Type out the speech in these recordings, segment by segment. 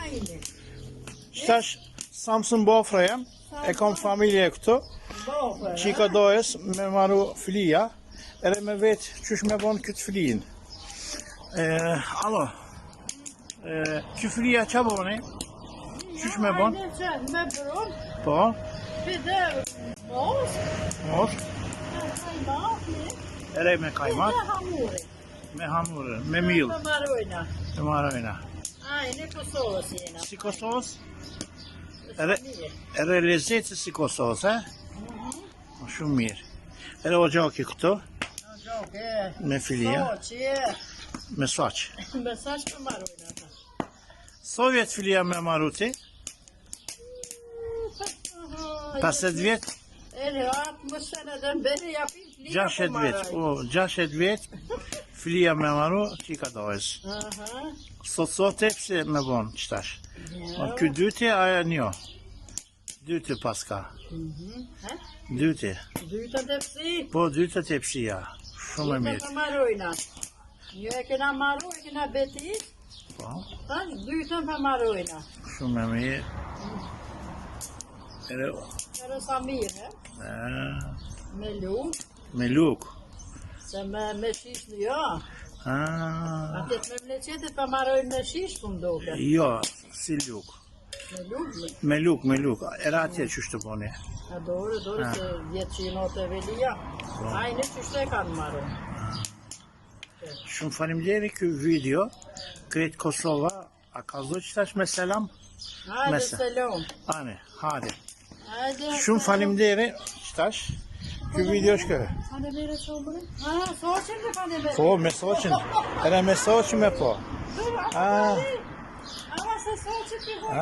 Qëtash Samsun Bofra jam, e kam familje këtu, qika dojës me maru flia, edhe me vetë qysh me bon këtë flijin. Alo, që flia qa boni? Qysh me bon? Me brun, Po, pide mos, ere me kajmak, hamuri. me hamurë, me milë, Me marojna. me marojna. Ajde, Kosovës jena. Si Kosovës? Ere lezetë si Kosovës, Shumë mirë. Ere o gjaki këtu, me filia, me saqë. Me saqë me marojna ta. Sovjet filia me maruti, 50 vjetë, Ere, atë më sene dhe mbeni japin flia 60 vjetë, 60 vjetë, filia me maru, qika dojës. Sot pse me bon, qëtash. Ky dyti, aja njo. Dyti paska. Dyti. Dyta dhe psi. Po, dyta të psia. Shumë e Dyta mirë. të marojna. Një e kena maru, e kena beti. Po, Tash dyta për marojna. shumë e mirë. Kërë sa mirë, me luk. Me luk. Se me shish në jo. Atet me mleqetet për marojnë me shish për mdoke. Jo, si luk. Me luk. Me luk. Era atje që shtë boni. A dore se vjetë që i notë e velia. Ajne që shte kanë marojnë. Shumë falimderi ky video. Kretë Kosova, a ka zdo që tash me selam? Hajde selam. Ane, hajde. Hajde. Shumë falimderi, që tash? Ky video është kërë. Faleminderit shumë. Soqin me faleminderit. Po, me soqin. Era me soqin me po. Ama se soqin ti ho.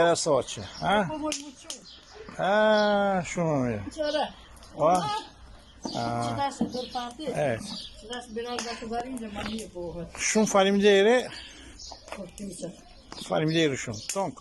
Era soqin. Po moj muçu. Shumë mirë. Çore. Po. Çdash dur parti. Evet. Çdash biraz da kudarince mani po. Shumë falimderi. Po timse. Falimderi shumë. Tonk.